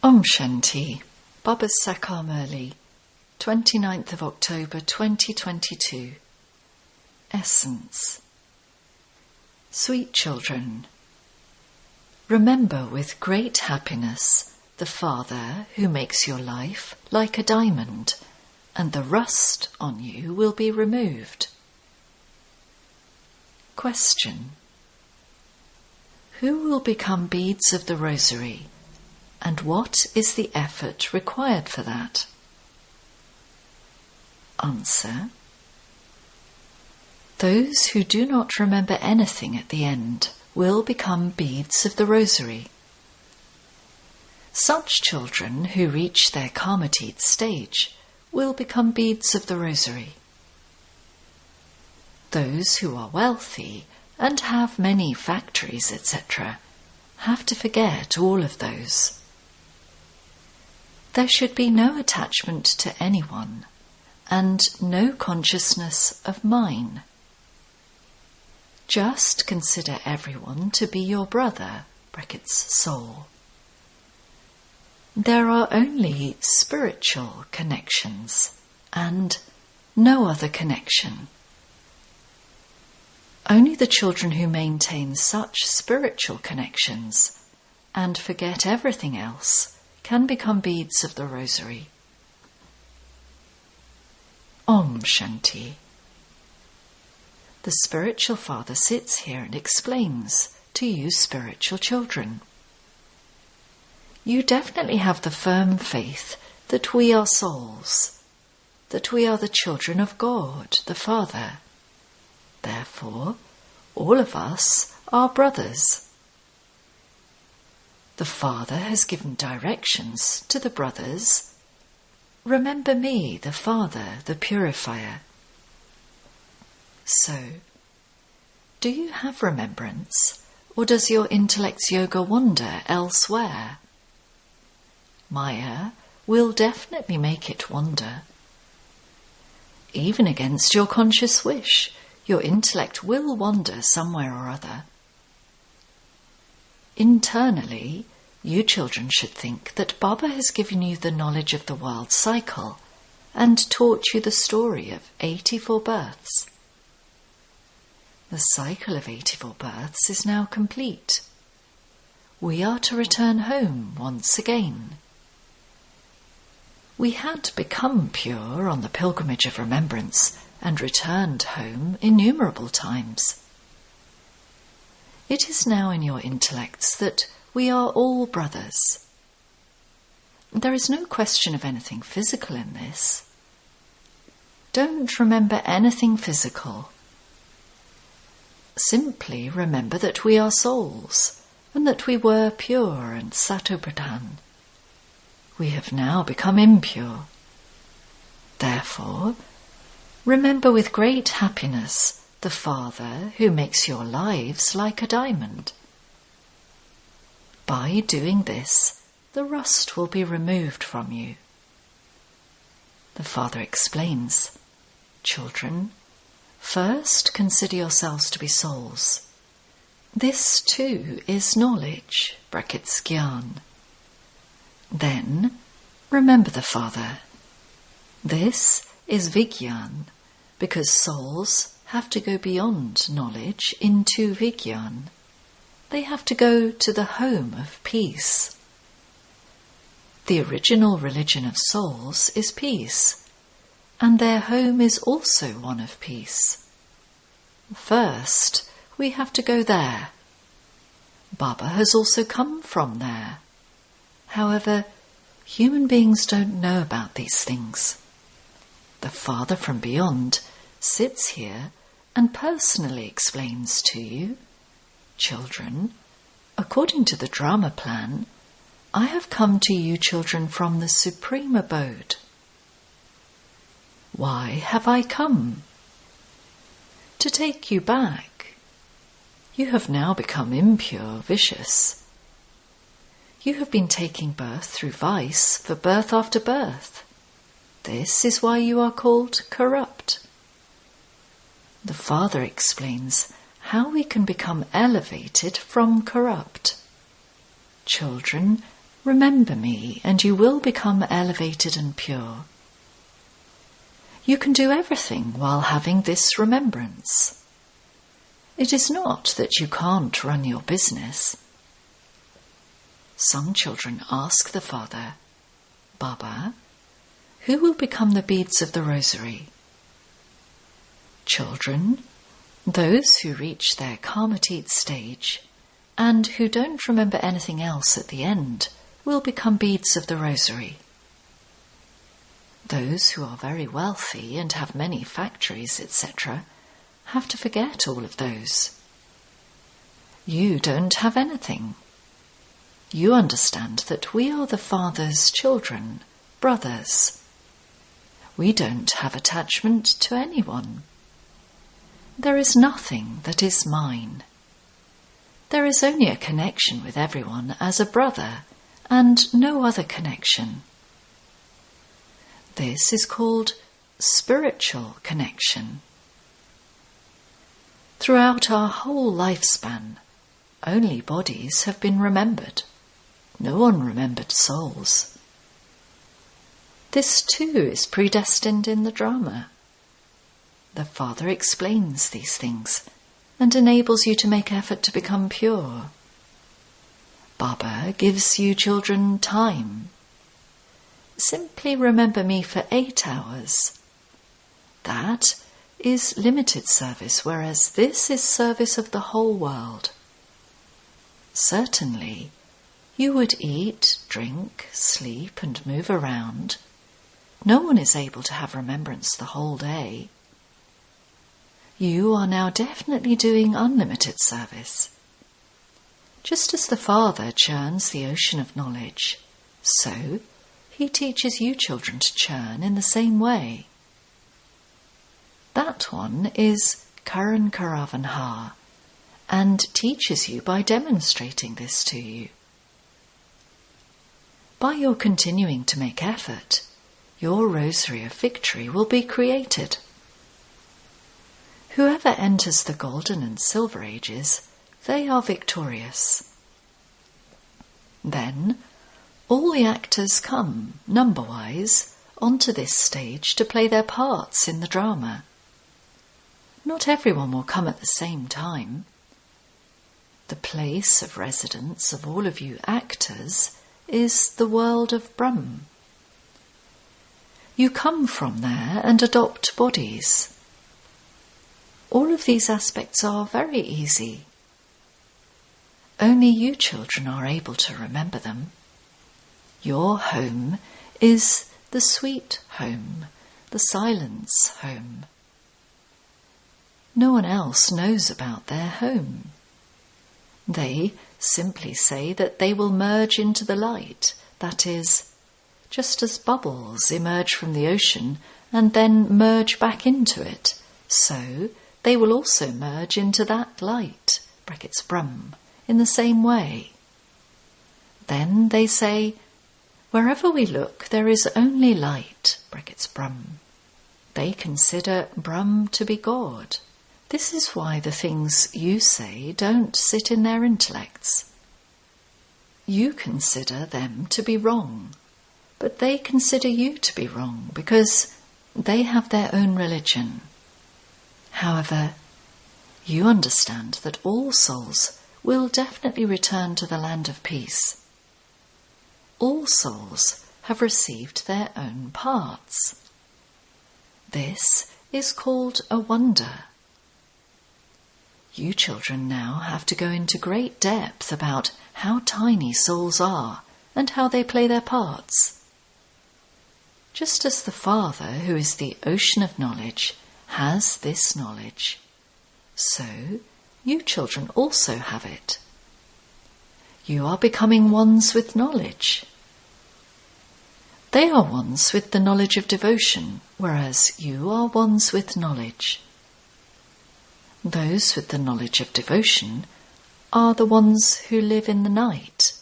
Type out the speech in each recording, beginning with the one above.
Om Shanti, Baba Sakar Murli, 29th of October 2022. Essence. Sweet children, remember with great happiness the Father who makes your life like a diamond, and the rust on you will be removed. Question. Who will become beads of the rosary? And what is the effort required for that? Answer. Those who do not remember anything at the end will become beads of the rosary. Such children who reach their karmatit stage will become beads of the rosary. Those who are wealthy and have many factories, etc., have to forget all of those. There should be no attachment to anyone and no consciousness of mine. Just consider everyone to be your brother, (soul). There are only spiritual connections and no other connection. Only the children who maintain such spiritual connections and forget everything else can become beads of the rosary. Om Shanti. The spiritual father sits here and explains to you spiritual children. You definitely have the firm faith that we are souls, that we are the children of God, the Father. Therefore, all of us are brothers. The Father has given directions to the brothers. Remember me, the Father, the Purifier. So, do you have remembrance, or does your intellect's yoga wander elsewhere? Maya will definitely make it wander. Even against your conscious wish, your intellect will wander somewhere or other. Internally, you children should think that Baba has given you the knowledge of the world cycle and taught you the story of 84 births. The cycle of 84 births is now complete. We are to return home once again. We had become pure on the pilgrimage of remembrance and returned home innumerable times. It is now in your intellects that we are all brothers. There is no question of anything physical in this. Don't remember anything physical. Simply remember that we are souls and that we were pure and satopradhan. We have now become impure. Therefore, remember with great happiness the Father who makes your lives like a diamond. By doing this, the rust will be removed from you. The Father explains, children, first consider yourselves to be souls. This too is knowledge, (gyan). Then remember the Father. This is Vigyan, because souls have to go beyond knowledge into Vigyan. They have to go to the home of peace. The original religion of souls is peace, and their home is also one of peace. First, we have to go there. Baba has also come from there. However, human beings don't know about these things. The Father from beyond sits here and personally explains to you, children, according to the drama plan, I have come to you children from the supreme abode. Why have I come? To take you back. You have now become impure, vicious. You have been taking birth through vice for birth after birth. This is why you are called corrupt. The Father explains how we can become elevated from corrupt. Children, Remember me, and you will become elevated and pure. You can do everything while having this remembrance. It is not that you can't run your business. Some children ask the father, Baba, who will become the beads of the rosary? Children, those who reach their karmatit stage and who don't remember anything else at the end will become beads of the rosary. Those who are very wealthy and have many factories, etc., have to forget all of those. You don't have anything. You understand that we are the Father's children, brothers. We don't have attachment to anyone. There is nothing that is mine. There is only a connection with everyone as a brother and no other connection. This is called spiritual connection. Throughout our whole lifespan, only bodies have been remembered. No one remembered souls. This too is predestined in the drama. The Father explains these things and enables you to make effort to become pure. Baba gives you children time. Simply remember me for 8 hours. That is limited service, whereas this is service of the whole world. Certainly, you would eat, drink, sleep and move around. No one is able to have remembrance the whole day. You are now definitely doing unlimited service. Just as the Father churns the ocean of knowledge, so he teaches you children to churn in the same way. That one is Karan Karavan Ha and teaches you by demonstrating this to you. By your continuing to make effort, your rosary of victory will be created. Whoever enters the golden and silver ages, they are victorious. Then all the actors come, number-wise, onto this stage to play their parts in the drama. Not everyone will come at the same time. The place of residence of all of you actors is the world of Brahma. You come from there and adopt bodies. All of these aspects are very easy. Only you children are able to remember them. Your home is the sweet home, the silence home. No one else knows about their home. They simply say that they will merge into the light, that is, just as bubbles emerge from the ocean and then merge back into it, so they will also merge into that light, brackets Brahma, in the same way. Then they say, wherever we look there is only light, brackets Brahma. They consider Brahma to be God. This is why the things you say don't sit in their intellects. You consider them to be wrong, but they consider you to be wrong because they have their own religion. However, you understand that all souls will definitely return to the land of peace. All souls have received their own parts. This is called a wonder. You children now have to go into great depth about how tiny souls are and how they play their parts. Just as the Father, who is the ocean of knowledge, has this knowledge, so you children also have it. You are becoming ones with knowledge. They are ones with the knowledge of devotion, whereas you are ones with knowledge. Those with the knowledge of devotion are the ones who live in the night,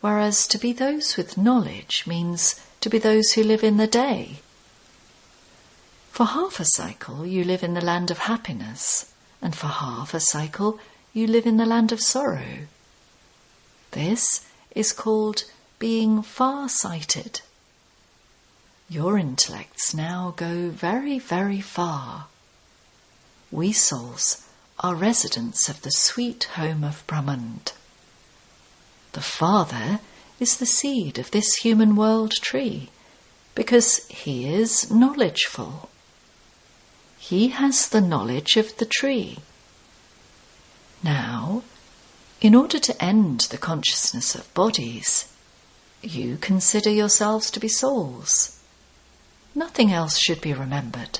whereas to be those with knowledge means to be those who live in the day. For half a cycle you live in the land of happiness, and for half a cycle you live in the land of sorrow. This is called being far-sighted. Your intellects now go very, very far. We souls are residents of the sweet home of Brahman. The Father is the seed of this human world tree, because he is knowledgeful. He has the knowledge of the tree. Now, in order to end the consciousness of bodies, you consider yourselves to be souls. Nothing else should be remembered.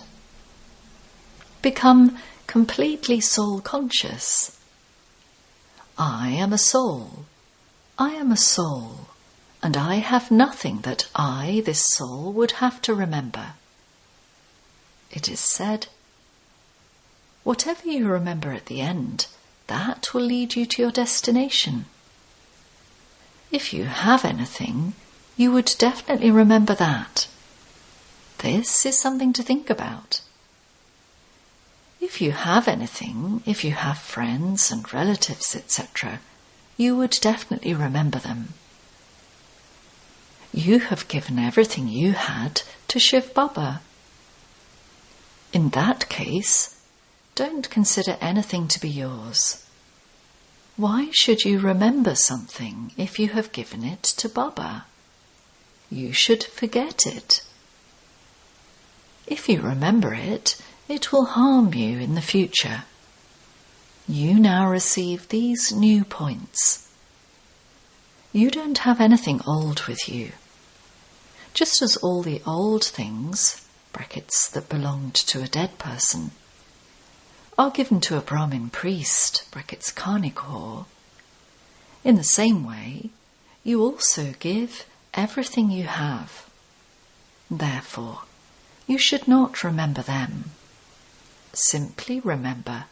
Become completely soul-conscious. I am a soul. I am a soul, and I have nothing that I, this soul, would have to remember. It is said, whatever you remember at the end, that will lead you to your destination. If you have anything, you would definitely remember that. This is something to think about. If you have anything, if you have friends and relatives, etc., you would definitely remember them. You have given everything you had to Shiv Baba. In that case, don't consider anything to be yours. Why should you remember something if you have given it to Baba? You should forget it. If you remember it, it will harm you in the future. You now receive these new points. You don't have anything old with you. Just as all the old things, brackets that belonged to a dead person, are given to a Brahmin priest, brackets Karnikor, in the same way, you also give everything you have. Therefore, you should not remember them. Simply remember,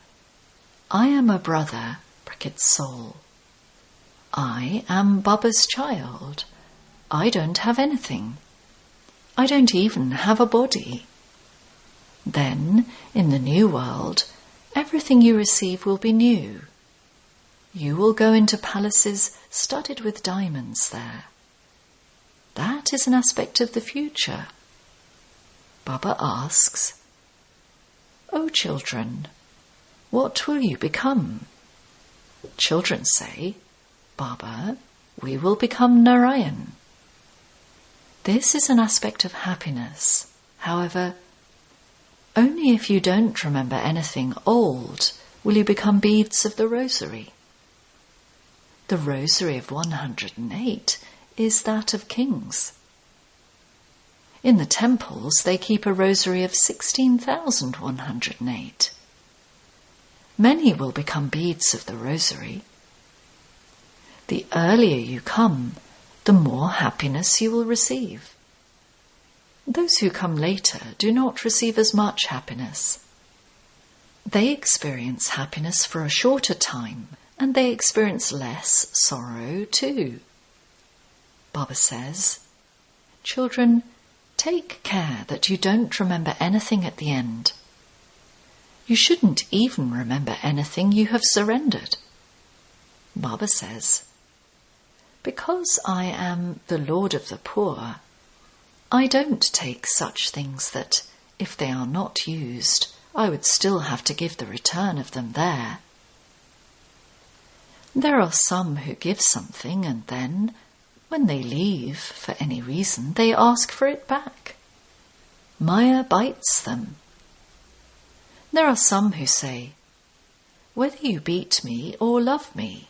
I am a brother, brackets soul. I am Baba's child. I don't have anything. I don't even have a body. Then, in the new world, everything you receive will be new. You will go into palaces studded with diamonds there. That is an aspect of the future. Baba asks, O children, what will you become? Children say, Baba, we will become Narayan. This is an aspect of happiness. However, only if you don't remember anything old will you become beads of the rosary. The rosary of 108 is that of kings. In the temples they keep a rosary of 16,108. Many will become beads of the rosary. The earlier you come, the more happiness you will receive. Those who come later do not receive as much happiness. They experience happiness for a shorter time, and they experience less sorrow too. Baba says, children, take care that you don't remember anything at the end. You shouldn't even remember anything you have surrendered. Baba says, because I am the Lord of the poor, I don't take such things that, if they are not used, I would still have to give the return of them there. There are some who give something and then, when they leave, for any reason, they ask for it back. Maya bites them. There are some who say, whether you beat me or love me,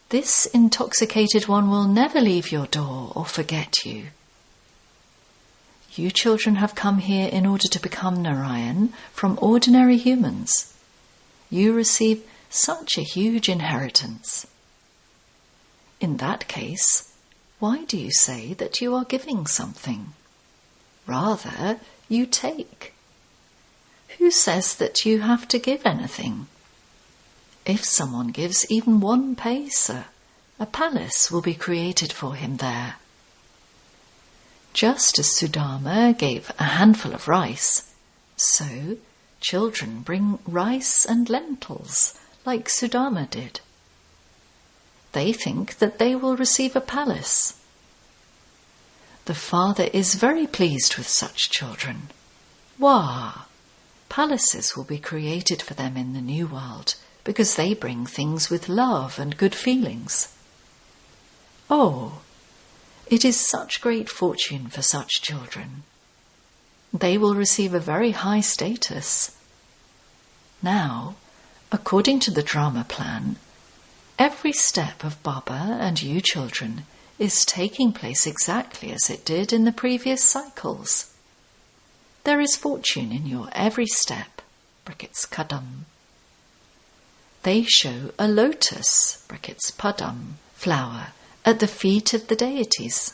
this intoxicated one will never leave your door or forget you. You children have come here in order to become Narayan from ordinary humans. You receive such a huge inheritance. In that case, why do you say that you are giving something? Rather, you take. Who says that you have to give anything? If someone gives even 1 paisa, a palace will be created for him there. Just as Sudama gave a handful of rice, so children bring rice and lentils like Sudama did. They think that they will receive a palace. The Father is very pleased with such children. Wah! Palaces will be created for them in the new world because they bring things with love and good feelings. Oh, it is such great fortune for such children. They will receive a very high status. Now, according to the drama plan, every step of Baba and you children is taking place exactly as it did in the previous cycles. There is fortune in your every step, brackets kadam. They show a lotus, brackets padam, flower at the feet of the deities.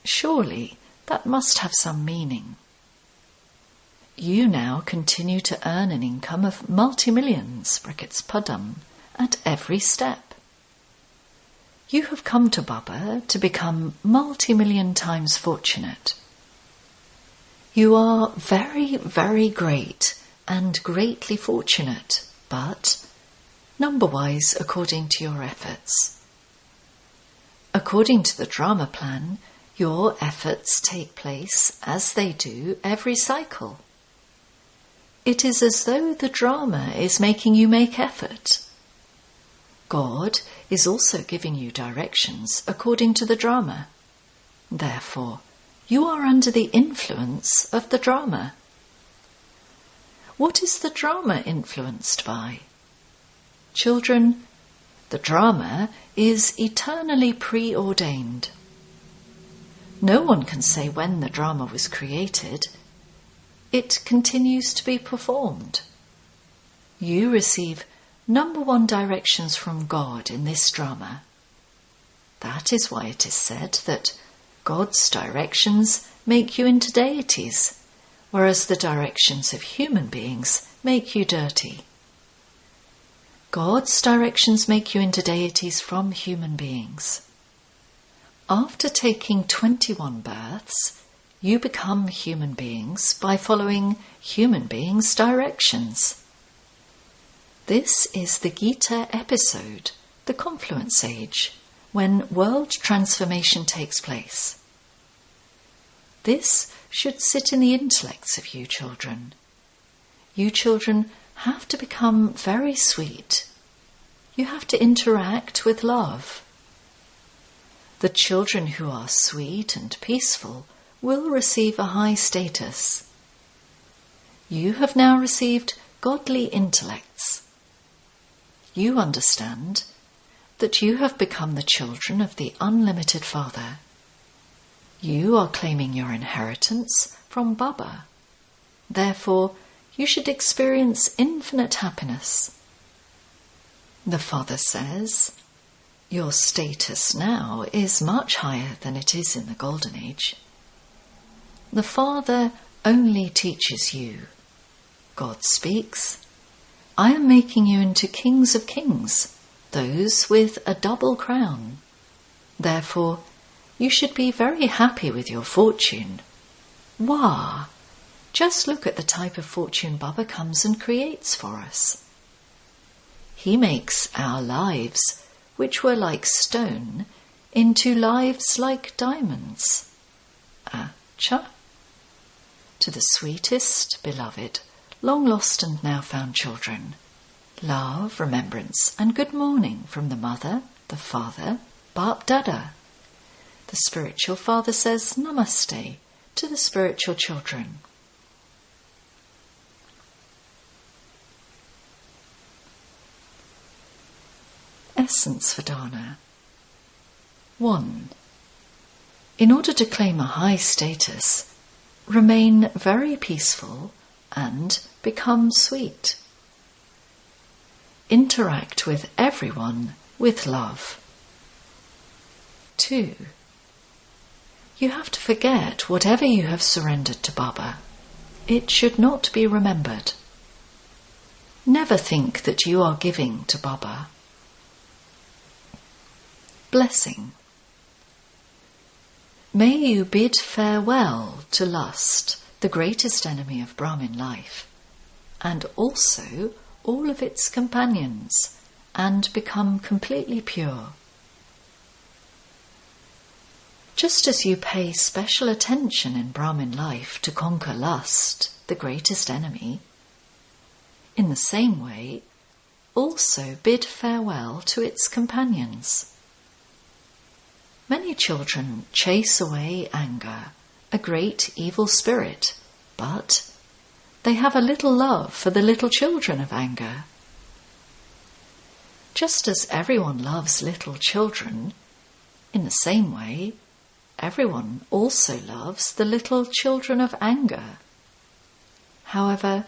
Surely that must have some meaning. You now continue to earn an income of multi-millions, brackets padam, at every step. You have come to Baba to become multi-million times fortunate. You are very, very great and greatly fortunate, but number-wise according to your efforts. According to the drama plan, your efforts take place as they do every cycle. It is as though the drama is making you make effort. God is also giving you directions according to the drama. Therefore, you are under the influence of the drama. What is the drama influenced by? Children, the drama is eternally preordained. No one can say when the drama was created. It continues to be performed. You receive number one directions from God in this drama. That is why it is said that God's directions make you into deities, whereas the directions of human beings make you dirty. God's directions make you into deities from human beings. After taking 21 births, you become human beings by following human beings' directions. This is the Gita episode, the confluence age, when world transformation takes place. This should sit in the intellects of you children. You children have to become very sweet. You have to interact with love. The children who are sweet and peaceful will receive a high status. You have now received godly intellects. You understand that you have become the children of the unlimited Father. You are claiming your inheritance from Baba. Therefore, you should experience infinite happiness. The Father says, your status now is much higher than it is in the Golden Age. The Father only teaches you. God speaks, I am making you into kings of kings, those with a double crown. Therefore, you should be very happy with your fortune. Wah! Just look at the type of fortune Baba comes and creates for us. He makes our lives, which were like stone, into lives like diamonds. Acha. To the sweetest, beloved, long lost and now found children, love, remembrance and good morning from the Mother, the Father, Bap Dada. The spiritual father says Namaste to the spiritual children. Essence Vedana. 1. In order to claim a high status, remain very peaceful and become sweet. Interact with everyone with love. 2. You have to forget whatever you have surrendered to Baba. It should not be remembered. Never think that you are giving to Baba. Blessing. May you bid farewell to lust, the greatest enemy of Brahmin life, and also all of its companions, and become completely pure. Just as you pay special attention in Brahmin life to conquer lust, the greatest enemy, in the same way, also bid farewell to its companions. Many children chase away anger, a great evil spirit, but they have a little love for the little children of anger. Just as everyone loves little children, in the same way, everyone also loves the little children of anger. However,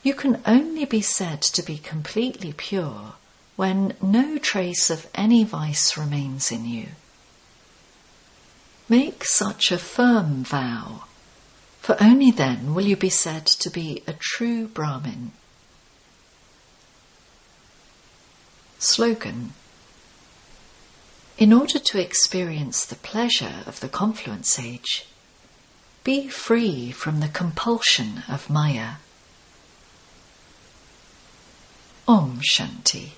you can only be said to be completely pure when no trace of any vice remains in you. Make such a firm vow, for only then will you be said to be a true Brahmin. Slogan. In order to experience the pleasure of the confluence age, be free from the compulsion of Maya. Om Shanti.